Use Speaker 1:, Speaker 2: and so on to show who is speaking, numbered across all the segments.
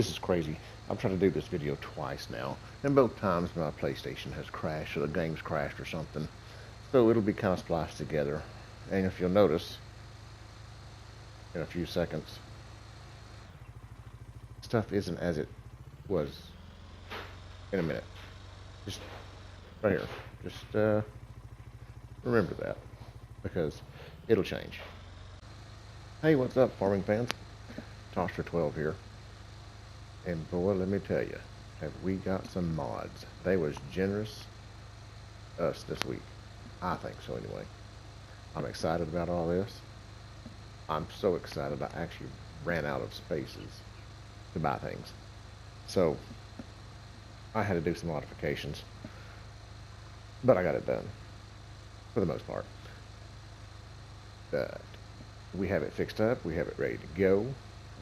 Speaker 1: This is crazy. I've tried to do this video twice now, and both times my PlayStation has crashed or the game's crashed or something. So it'll be kind of spliced together. And if you'll notice, in a few seconds, stuff isn't as it was in a minute. Just right here. Just remember that, because it'll change. Hey, what's up, farming fans? Toster12 here. And boy, let me tell you, have we got some mods. They was generous us this week. I think so anyway. I'm excited about all this. I'm so excited I actually ran out of spaces to buy things. So I had to do some modifications, but I got it done for the most part. But we have it fixed up. We have it ready to go.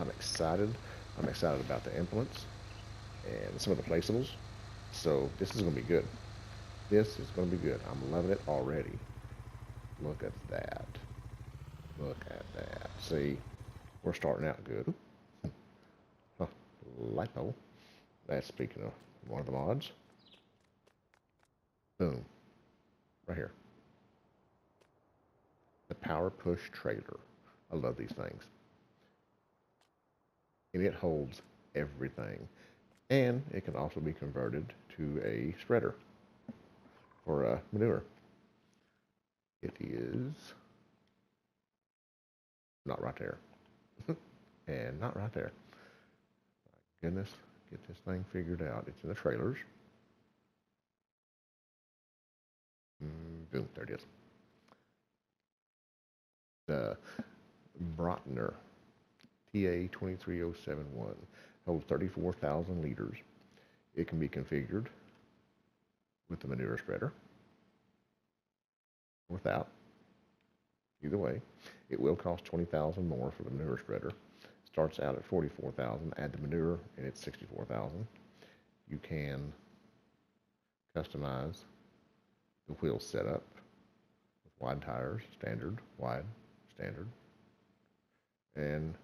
Speaker 1: I'm excited. I'm excited about the implements and some of the placeables. So this is going to be good. This is going to be good. I'm loving it already. Look at that. Look at that. See, we're starting out good. Huh, lipo. That's speaking of one of the mods. Boom. Right here. The Power Push Trailer. I love these things. And it holds everything. And it can also be converted to a spreader for manure. It is not right there. And not right there. My goodness, get this thing figured out. It's in the trailers. Boom, there it is. The Brotner TA23071 holds 34,000 liters. It can be configured with the manure spreader, without. Either way, it will cost 20,000 more for the manure spreader. Starts out at 44,000. Add the manure, and it's 64,000. You can customize the wheel setup with wide tires, standard, wide, standard, and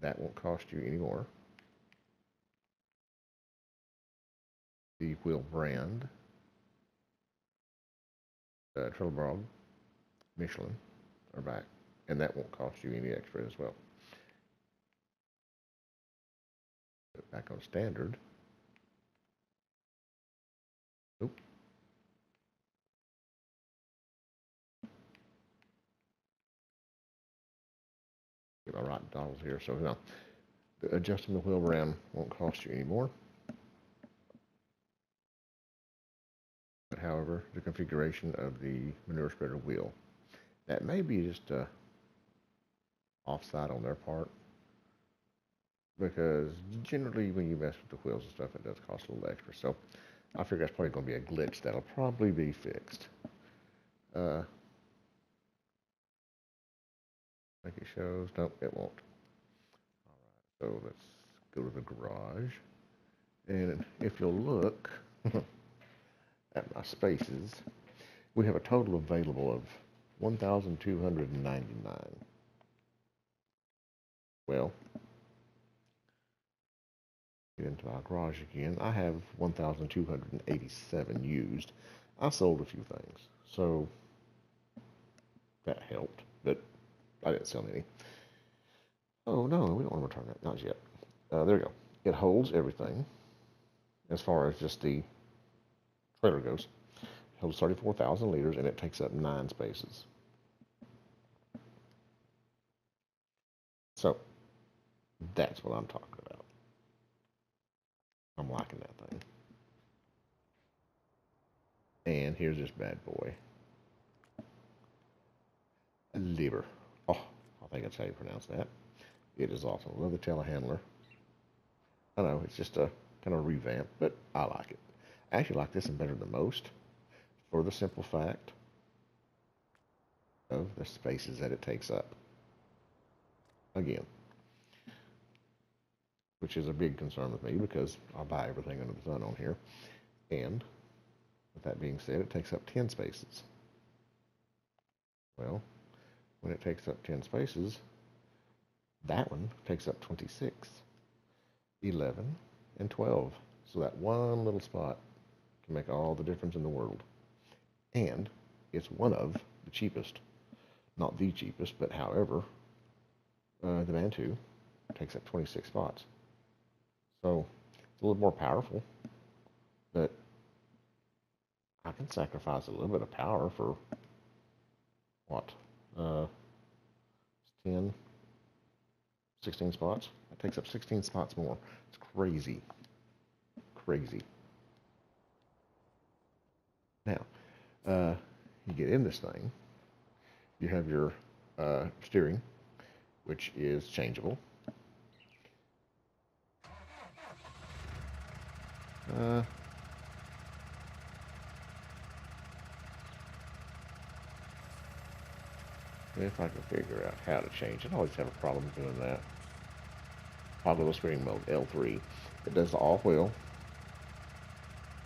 Speaker 1: that won't cost you any more. The wheel brand, Telehandler, Michelin are back, and that won't cost you any extra as well. Back on standard. Oop. Get my rotten dollars here. So now, adjusting the wheel ram won't cost you any more. But however, the configuration of the manure spreader wheel, that may be just offside on their part, because generally when you mess with the wheels and stuff, it does cost a little extra. So I figure that's probably going to be a glitch that'll probably be fixed. I think it shows. Nope, it won't. All right, so let's go to the garage. And if you'll look at my spaces, we have a total available of 1,299. Well, get into our garage again. I have 1,287 used. I sold a few things, so that helped, but I didn't sell any. Oh no, we don't want to return that, not yet. There we go. It holds everything as far as just the trailer goes. It holds 34,000 liters, and it takes up 9 spaces. So that's what I'm talking about. I'm liking that thing. And here's this bad boy. Lever. Oh, I think that's how you pronounce that. It is awesome. I love the Telehandler. I know, it's just a kind of revamp, but I like it. I actually like this one better than most, for the simple fact of the spaces that it takes up. Again, which is a big concern with me, because I'll buy everything under the sun on here. And with that being said, it takes up 10 spaces. Well, when it takes up 10 spaces, that one takes up 26. 11, and 12. So that one little spot can make all the difference in the world. And it's one of the cheapest. Not the cheapest, but however, the Mantu takes up 26 spots. So it's a little more powerful, but I can sacrifice a little bit of power for what? 10, 16 spots. It takes up 16 spots more. It's crazy. Crazy. Now, you get in this thing, you have your steering, which is changeable. If I can figure out how to change it, I always have a problem doing that. Toggle steering mode, L3. It does the all-wheel,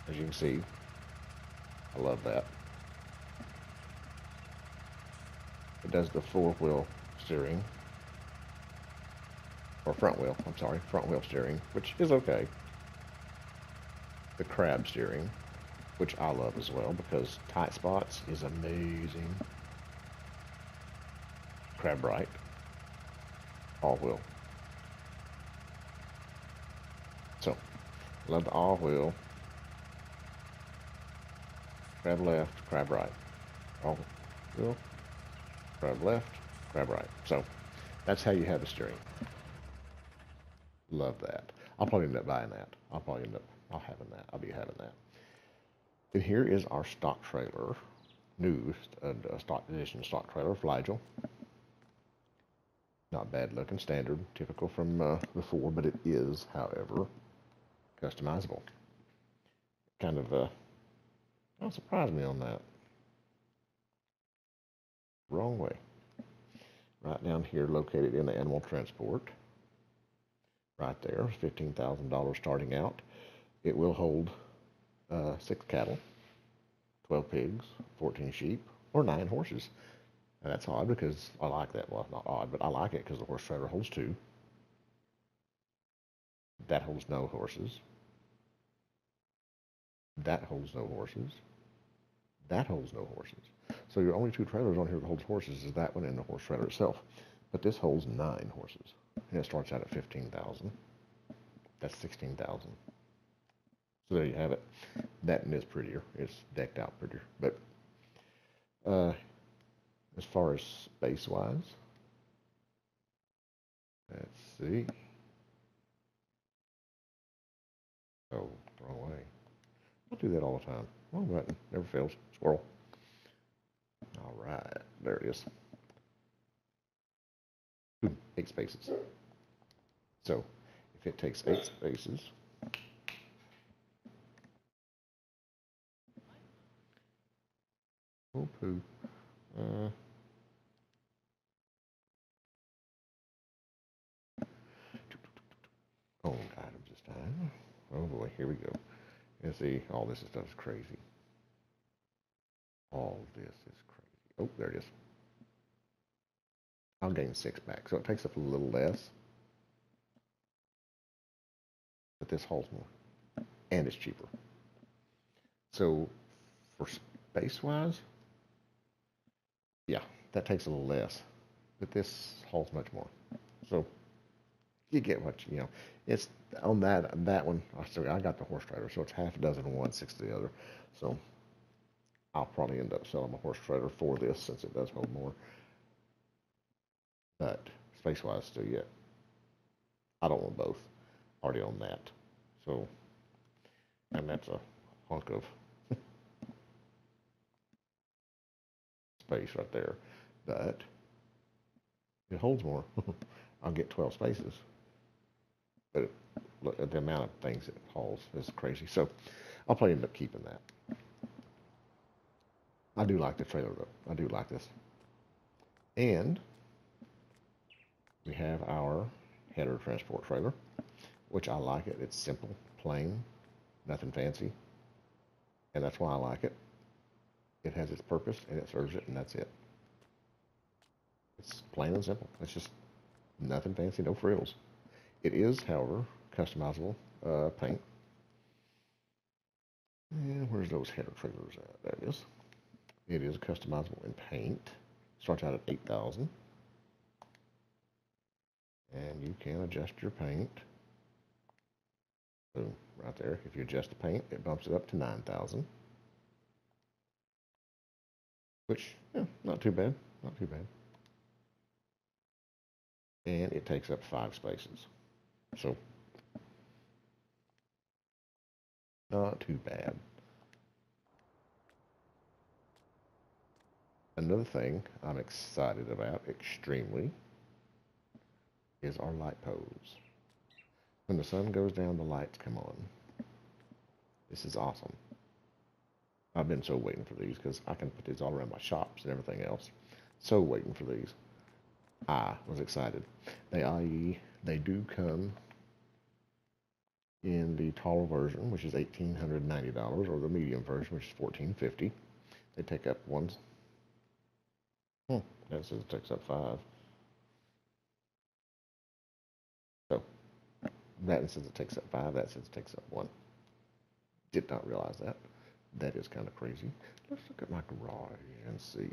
Speaker 1: as you can see. I love that. It does the four-wheel steering, or front wheel, I'm sorry, front wheel steering, which is okay. The crab steering, which I love as well, because tight spots is amazing. Crab right, all-wheel. So, love the all-wheel. Crab left, crab right. All-wheel, crab left, crab right. So, that's how you have the steering. Love that. I'll probably end up buying that. I'll be having that. Then here is our stock trailer, new stock edition stock trailer, Flagell. Not bad looking, standard, typical from before, but it is, however, customizable. Kind of, don't surprise me on that. Wrong way. Right down here, located in the animal transport. Right there, $15,000 starting out. It will hold 6 cattle, 12 pigs, 14 sheep, or 9 horses. And that's odd because I like that. Well, not odd, but I like it because the horse trailer holds 2. That holds no horses. That holds no horses. That holds no horses. So your only 2 trailers on here that holds horses is that one and the horse trailer itself. But this holds 9 horses. And it starts out at 15,000. That's 16,000. So there you have it. That one is prettier. It's decked out prettier. But as far as space-wise, let's see. Oh, wrong way. I'll do that all the time. Wrong button. Never fails. Squirrel. All right. There it is. 8 spaces. So, if it takes 8 spaces, oh poo. Owned items this time. Oh boy, here we go. And see, all this stuff is crazy. All this is crazy. Oh, there it is. I'll gain 6 back, so it takes up a little less. But this holds more. And it's cheaper. So, for space-wise, yeah, that takes a little less. But this holds much more. So, you get what you know. It's on that one. I got the horse trailer, so it's half a dozen of one, 6 of the other. So I'll probably end up selling my horse trailer for this since it does hold more. But space-wise, still yet. I don't want both. Already on that. So, and that's a hunk of space right there. But it holds more. I'll get 12 spaces. But look at the amount of things it hauls is crazy. So I'll probably end up keeping that. I do like the trailer though. I do like this. And we have our header transport trailer, which I like it. It's simple, plain, nothing fancy. And that's why I like it. It has its purpose and it serves it, and that's it. It's plain and simple. It's just nothing fancy, no frills. It is, however, customizable paint. And where's those header trailers at? There it is. It is customizable in paint. Starts out at 8,000. And you can adjust your paint. Boom, right there. If you adjust the paint, it bumps it up to 9,000. Which, yeah, not too bad. Not too bad. And it takes up 5 spaces. So, not too bad. Another thing I'm excited about extremely is our light poles. When the sun goes down, the lights come on. This is awesome. I've been so waiting for these because I can put these all around my shops and everything else. So waiting for these. I was excited. They do come in the taller version, which is $1,890, or the medium version, which is $1,450. They take up one. That says it takes up 5. So that says it takes up 5. That says it takes up 1. Did not realize that. That is kind of crazy. Let's look at my garage and see.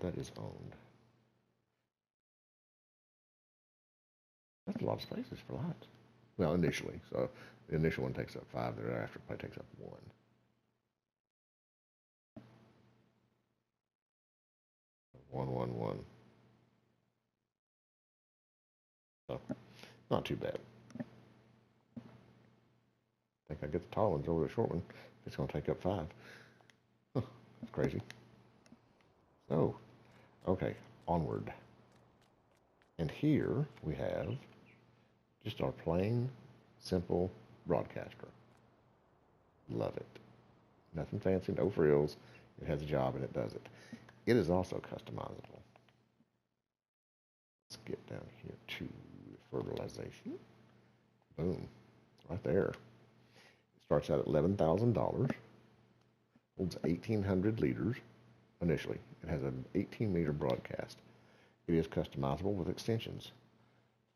Speaker 1: That is owned. That's a lot of spaces for lights. Well, initially. So the initial one takes up 5. Thereafter probably takes up 1. One. So, not too bad. I think I get the tall ones over the short one. It's going to take up 5. That's crazy. So, okay, onward. And here we have just our plain, simple broadcaster. Love it. Nothing fancy, no frills. It has a job and it does it. It is also customizable. Let's get down here to fertilization. Boom, right there. It starts out at $11,000. Holds 1,800 liters initially. It has an 18-meter broadcast. It is customizable with extensions.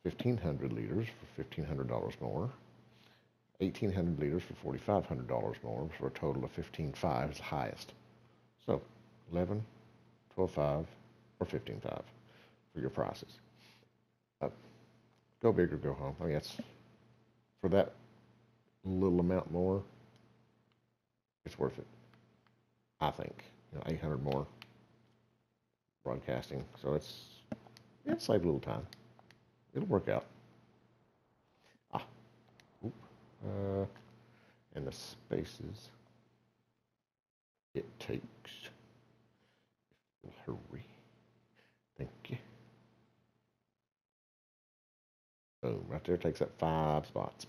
Speaker 1: 1,500 liters for $1,500 more. 1,800 liters for $4,500 more, for a total of $15,500 is the highest. So 11, 12,500, or 15,500 for your prices. Go big or go home. I mean, it's for that little amount more, it's worth it. I think 800 more broadcasting, so it'll save a little time. It'll work out. And the spaces it takes. Hurry. Thank you. Boom, right there takes up 5 spots.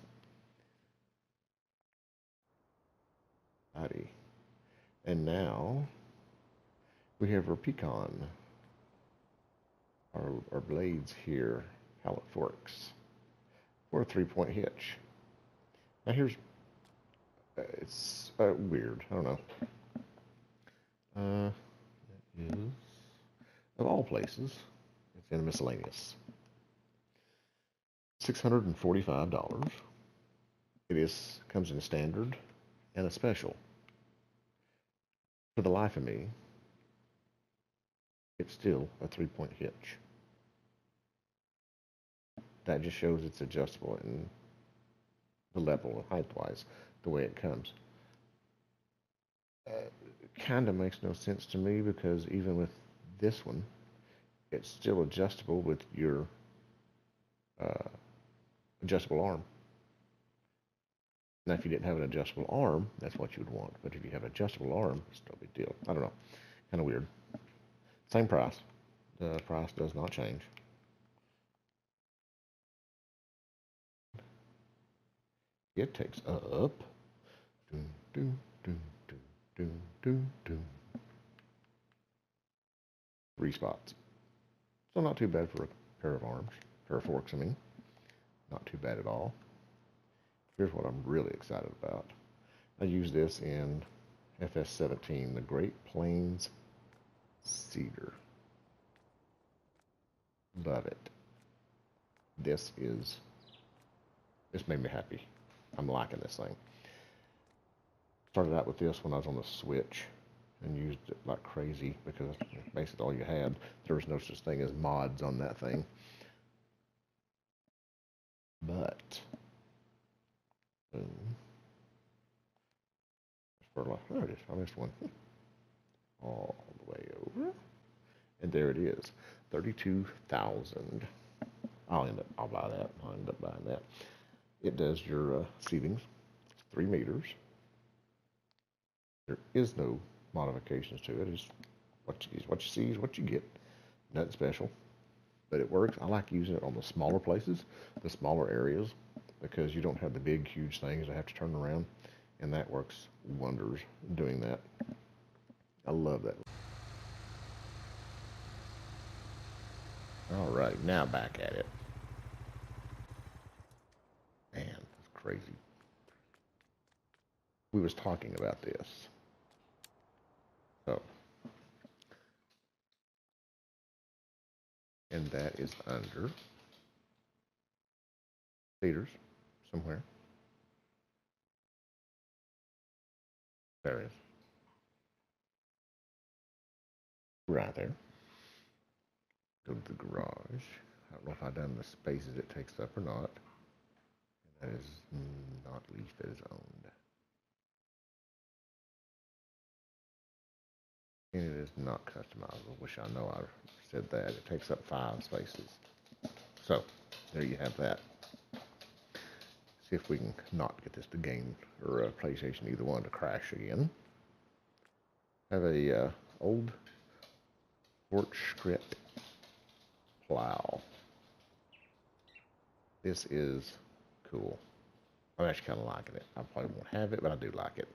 Speaker 1: Alrighty. And now we have our pecan. Our blades here, pallet forks, for a 3-point hitch. Now here's, it's weird, I don't know. It is, of all places, it's in a miscellaneous. $645. It comes in a standard and a special. For the life of me, it's still a 3-point hitch. That just shows it's adjustable in the level height-wise, the way it comes. Kind of makes no sense to me, because even with this one, it's still adjustable with your adjustable arm. Now, if you didn't have an adjustable arm, that's what you would want. But if you have an adjustable arm, it's no big deal. I don't know. Kind of weird. Same price. The price does not change. It takes up 3 spots. So not too bad for a pair of arms, pair of forks, I mean. Not too bad at all. Here's what I'm really excited about. I use this in FS19, the Great Plains Cedar. Love it. This made me happy. I'm liking this thing. Started out with this when I was on the Switch and used it like crazy because basically all you had. There was no such thing as mods on that thing. But boom. There it is. I missed one. All the way over. And there it is. 32,000. I'll buy that. I'll end up buying that. It does your ceilings. It's 3 meters. There is no modifications to it. It's what you see is what you get. Nothing special. But it works. I like using it on the smaller places, the smaller areas, because you don't have the big, huge things that have to turn around. And that works wonders doing that. I love that. All right, now back at it. Man, that's crazy. We was talking about this. So, and that is under cedars somewhere. There it is. Right there. Go to the garage. I don't know if I've done the spaces it takes up or not. And that is not leaf that is owned. And it is not customizable. Wish I know I said that. It takes up 5 spaces. So, there you have that. See if we can not get this to game or PlayStation, either one, to crash again. Have a old porch script plow. This is cool. I'm actually kind of liking it. I probably won't have it, but I do like it.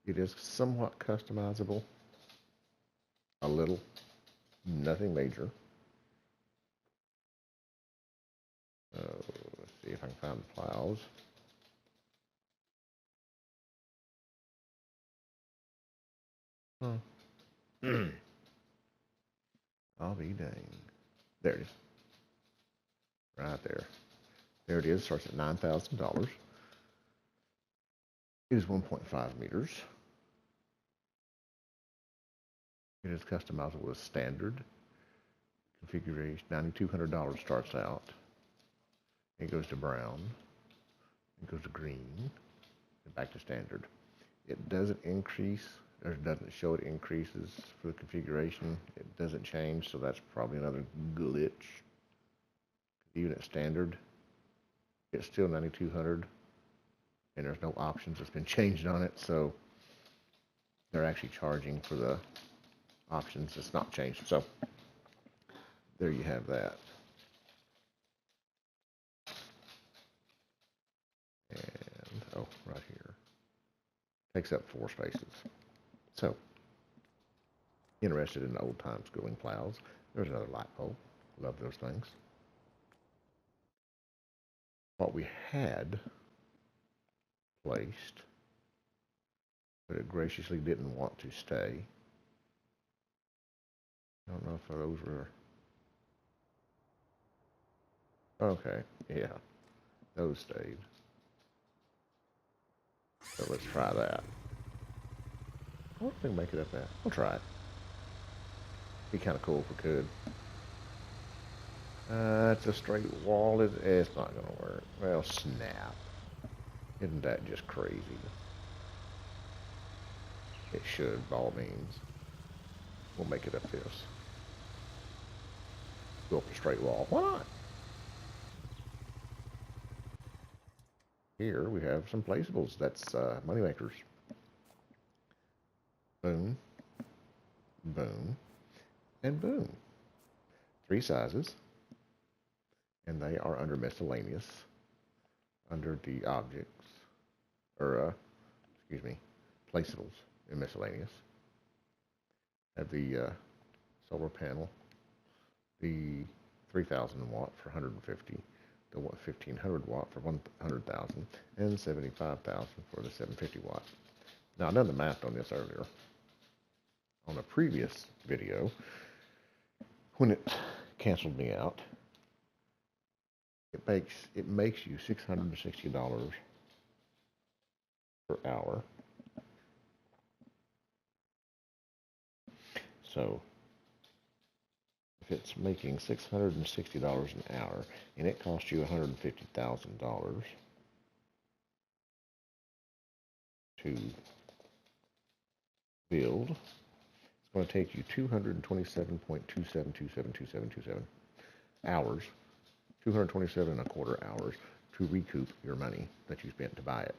Speaker 1: It is somewhat customizable. A little. Nothing major. Let's see if I can find the plows. I'll be dang. There it is. Right there. There it is. Starts at $9,000. It is 1.5 meters. It is customizable with standard configuration. $9,200 starts out. It goes to brown. It goes to green. And back to standard. It doesn't increase, or it doesn't show it increases for the configuration. It doesn't change, so that's probably another glitch. Even at standard, it's still $9,200, and there's no options that's been changed on it, so they're actually charging for the options that's not changed. So there you have that. And oh, right here, takes up 4 spaces. So interested in old time schooling plows? There's another light pole. Love those things. What we had placed, but it graciously didn't want to stay. I don't know if those were... Okay, yeah, those stayed. So let's try that. I don't think we can make it up there. We'll try it. Be kind of cool if we could. It's a straight wall. It's not going to work. Well, snap. Isn't that just crazy? It should, by all means. We'll make it up this. Go up the straight wall. Why not? Here we have some placeables. That's moneymakers. Boom. Boom. And boom. 3 sizes. And they are under miscellaneous, under the objects, or, excuse me, placeables in miscellaneous. Have the solar panel, the 3,000 watt for 150, the 1,500 watt for 100,000, and 75,000 for the 750 watt. Now, I've done the math on this earlier. On a previous video, when it canceled me out. It makes you $660 per hour. So if it's making $660 an hour and it costs you $150,000 to build, it's going to take you 227.27272727 hours, 227 and a quarter hours to recoup your money that you spent to buy it.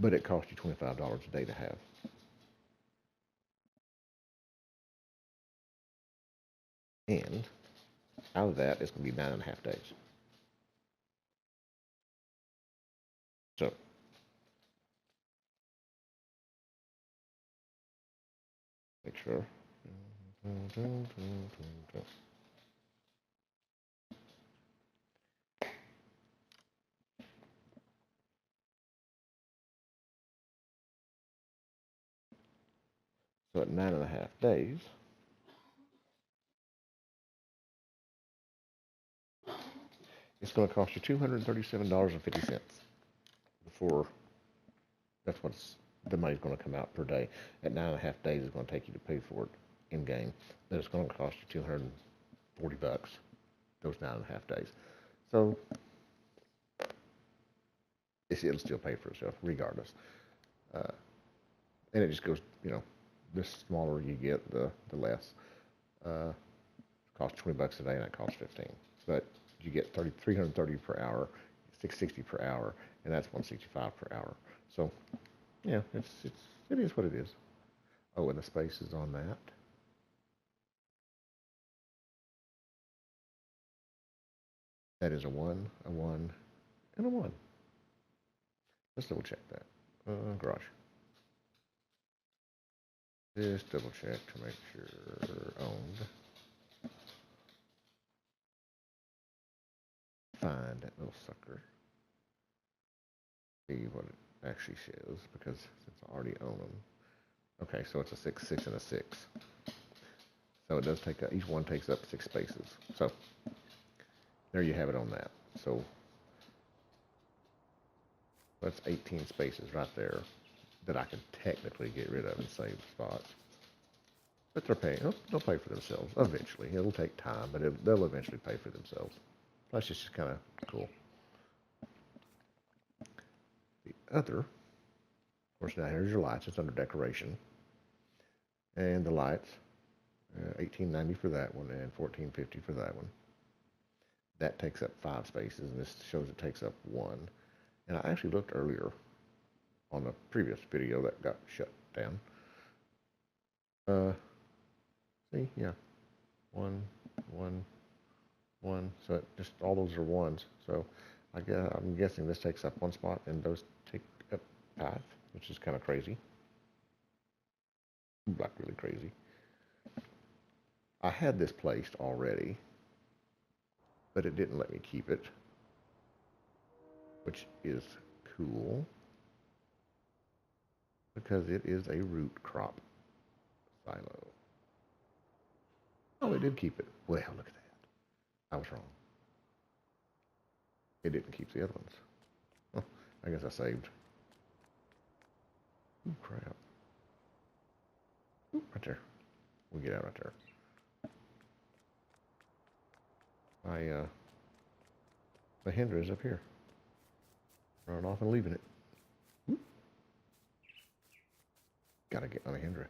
Speaker 1: But it costs you $25 a day to have. And out of that, it's going to be 9.5 days. So, make sure. So at 9.5 days, it's going to cost you $237.50 before that's what's the money's going to come out per day. At 9.5 days, it's going to take you to pay for it in game. But it's going to cost you $240 those 9.5 days. So it'll still pay for itself regardless. And it just goes, you know, the smaller you get, the less. It costs $20 a day, and it costs 15. But you get 330 per hour, 660 per hour, and that's 165 per hour. So, yeah, it is what it is. Oh, and the space is on that. That is a 1, a 1, and a 1. Let's double check that. Garage. Just double check to make sure owned. Find that little sucker. See what it actually shows, because since I already own them. Okay, so it's a 6, 6, and a 6. So it does take each one takes up 6 spaces. So there you have it on that. So that's 18 spaces right there that I can technically get rid of and save spots. But they're paying. They'll pay for themselves eventually. It'll take time, but they'll eventually pay for themselves. Plus, it's just kind of cool. The other, of course, now here's your lights. It's under decoration. And the lights, $18.90 for that one and $14.50 for that one. That takes up 5 spaces, and this shows it takes up 1. And I actually looked earlier on the previous video that got shut down. See, yeah, 1, 1, 1. So it just all those are 1s. So I'm guessing this takes up 1 spot, and those take up 5, which is kind of crazy. Like really crazy. I had this placed already, but it didn't let me keep it, which is cool because it is a root crop silo. Oh, it did keep it. Well, look at that. I was wrong. It didn't keep the other ones. Oh, I guess I saved. Ooh, crap. Ooh, right there. We'll get out right there. The hinder is up here. Running off and leaving it. Ooh. Gotta get on the hinder.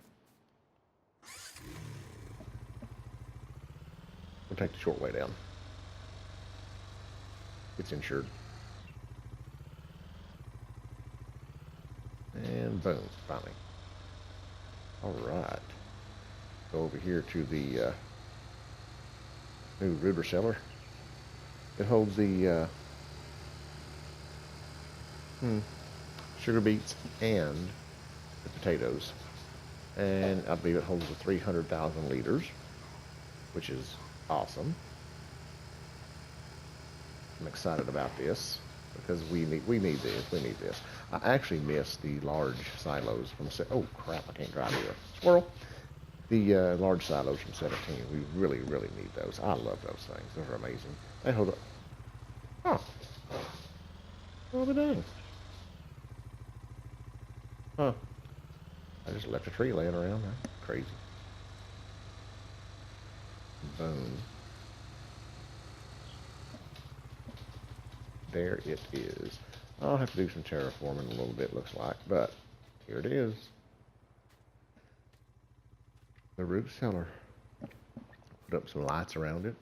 Speaker 1: We'll take the short way down. It's insured. And boom, finally. All right. Go over here to the new rooter cellar. It holds the sugar beets and the potatoes. And I believe it holds the 300,000 liters, which is awesome. I'm excited about this because we need this. I actually miss the large silos from. Oh crap! I can't drive here. Squirrel. The large silos from 17. We really, really need those. I love those things. Those are amazing. Hey, hold up. Oh. Oh, the dang. Huh. I just left a tree laying around. That's crazy. Boom. There it is. I'll have to do some terraforming a little bit, looks like, but here it is. The roof cellar. Put up some lights around it.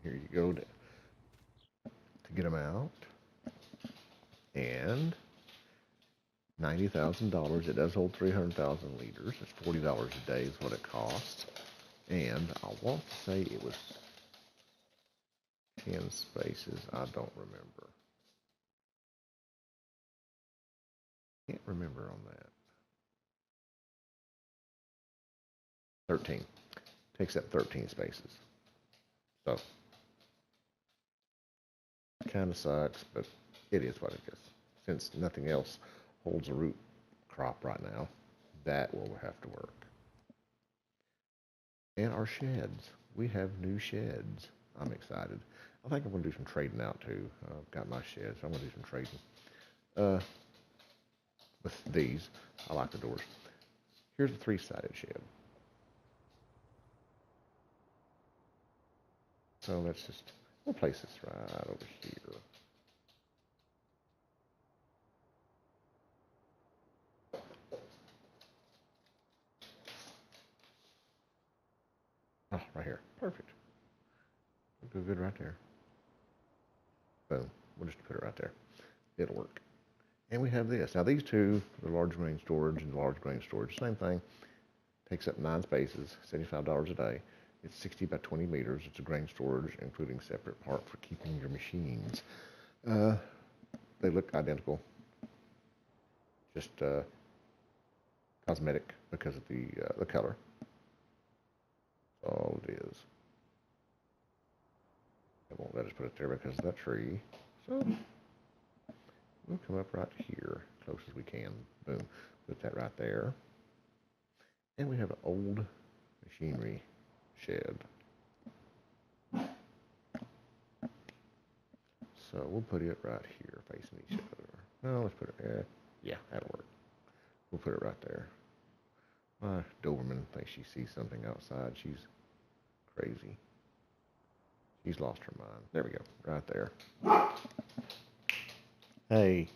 Speaker 1: Here you go to get them out. And $90,000. It does hold 300,000 liters. It's $40 a day is what it costs. And I want to say it was 10 spaces. I don't remember. Can't remember on that. 13. Takes up 13 spaces. So, kind of sucks, but it is what it is. Since nothing else holds a root crop right now, that will have to work. And our sheds. We have new sheds. I'm excited. I think I'm going to do some trading out too. I've got my sheds. So I'm going to do some trading. With these, I like the doors. Here's a 3-sided shed. So let's just, we'll place this right over here. Oh, right here. Perfect. It'll go good right there. Boom. We'll just put it right there. It'll work. And we have this. Now these two, the large grain storage and the large grain storage, same thing. Takes up 9 spaces, $75 a day. It's 60 by 20 meters. It's a grain storage, including separate part for keeping your machines. They look identical. Just cosmetic because of the color. That's all it is. It won't let us put it there because of that tree. So we'll come up right here, close as we can. Boom. Put that right there. And we have an old machinery shed. So we'll put it right here, facing each other. No, let's put it, yeah, that'll work. We'll put it right there. My Doberman thinks she sees something outside. She's crazy. She's lost her mind. There we go, right there. Hey.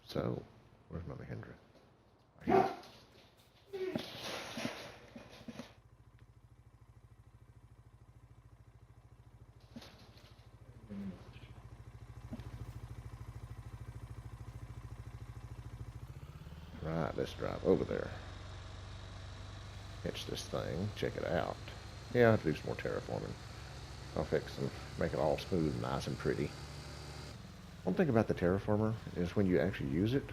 Speaker 1: So, where's my Mahindra? Right here. Right, let's drive over there. Catch this thing, check it out. Yeah, I have to do some more terraforming. I'll fix them, make it all smooth and nice and pretty. One thing about the terraformer is when you actually use it,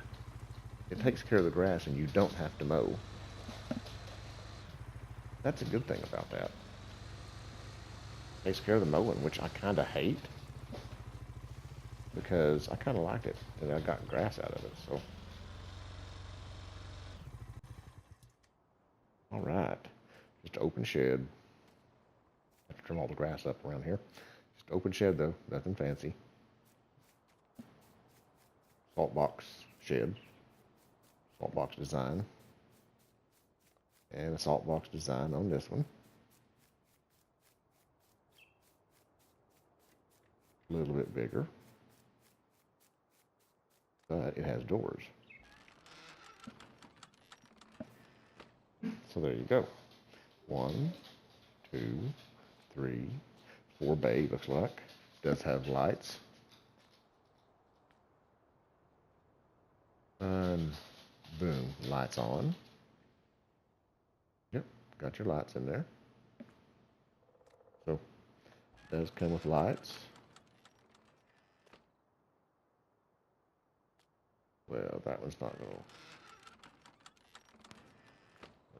Speaker 1: it takes care of the grass and you don't have to mow. That's a good thing about that. It takes care of the mowing, which I kind of hate because I kind of like it and I got grass out of it, so. All right, just an open shed. I have to trim all the grass up around here. Just an open shed though, nothing fancy. Salt box shed, salt box design, and a salt box design on this one. A little bit bigger, but it has doors. So there you go. 1, 2, 3, 4 bay looks like. Does have lights. And boom, lights on. Yep, got your lights in there. So it does come with lights. Well, that one's not going to.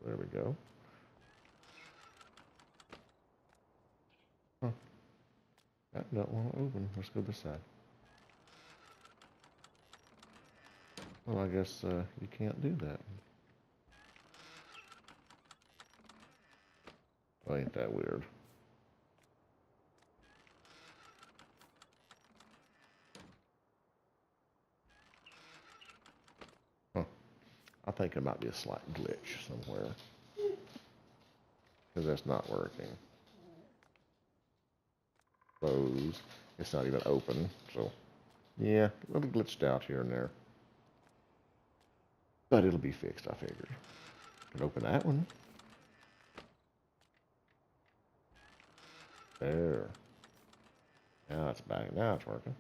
Speaker 1: There we go. Huh. That don't want to open. Let's go this side. Well, I guess you can't do that. Well, ain't that weird? Huh. I think there might be a slight glitch somewhere. Because that's not working. Close. It's not even open, so yeah, a little glitched out here and there. But it'll be fixed, I figured. Can open that one. There. Now it's back. Now it's working.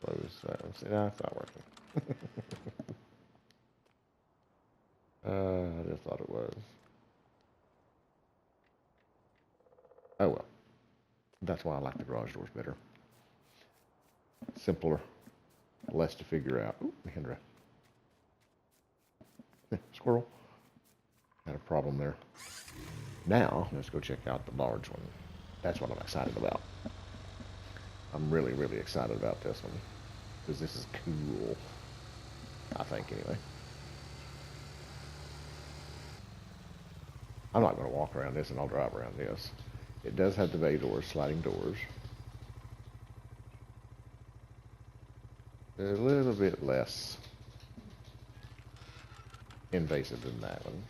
Speaker 1: Close that one. See, now it's not working. I just thought it was. Oh well. That's why I like the garage doors better. Simpler. Less to figure out. Ooh, Mahindra. Squirrel. Had a problem there. Now, let's go check out the large one. That's what I'm excited about. I'm really, really excited about this one. Because this is cool. I think, anyway. I'm not going to walk around this, and I'll drive around this. It does have the bay doors, sliding doors. They're a little bit less invasive than that one.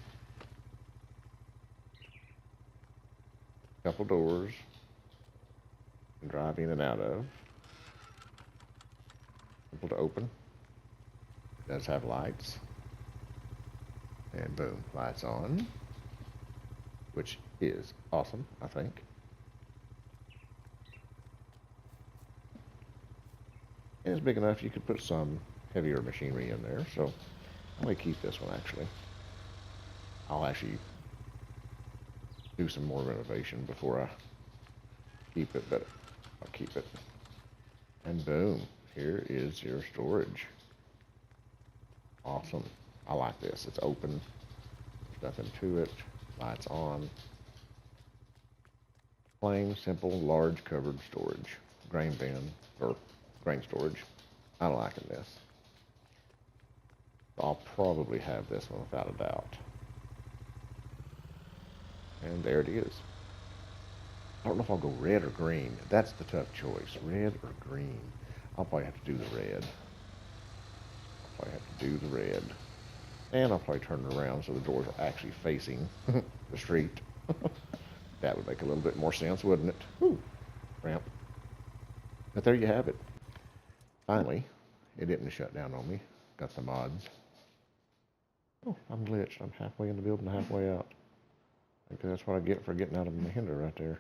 Speaker 1: Couple doors. You can drive in and out of. Simple to open. It does have lights. And boom, lights on. Which is awesome, I think. And it's big enough you could put some heavier machinery in there, so I may keep this one actually. I'll actually do some more renovation before I keep it, but I'll keep it. And boom, here is your storage. Awesome. I like this. It's open. There's nothing to it. Lights on. Plain, simple, large covered storage. Grain bin, or grain storage. I'm liking this. I'll probably have this one without a doubt. And there it is. I don't know if I'll go red or green. That's the tough choice. Red or green. I'll probably have to do the red. And I'll probably turn it around so the doors are actually facing the street. That would make a little bit more sense, wouldn't it? Whew. Ramp. But there you have it. Finally, it didn't shut down on me. Got the mods. Oh, I'm glitched. I'm halfway in the building, halfway out. I think that's what I get for getting out of Mahindra right there.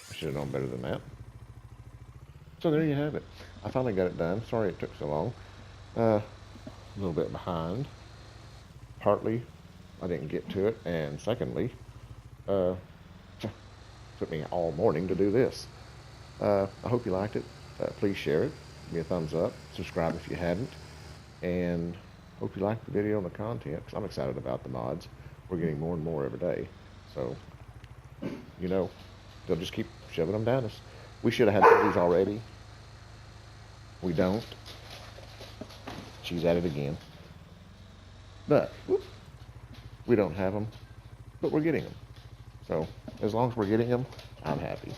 Speaker 1: I should have known better than that. So there you have it. I finally got it done. Sorry it took so long. A little bit behind. Partly, I didn't get to it, and secondly, took me all morning to do this. I hope you liked it. Please share it. Give me a thumbs up. Subscribe if you hadn't. And hope you liked the video and the content, because I'm excited about the mods. We're getting more and more every day. So, you know, they'll just keep shoving them down us. We should have had these already. We don't. She's at it again. But, whoop, we don't have them, but we're getting them. So, as long as we're getting them, I'm happy.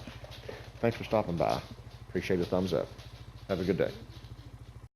Speaker 1: Thanks for stopping by. Appreciate a thumbs up. Have a good day.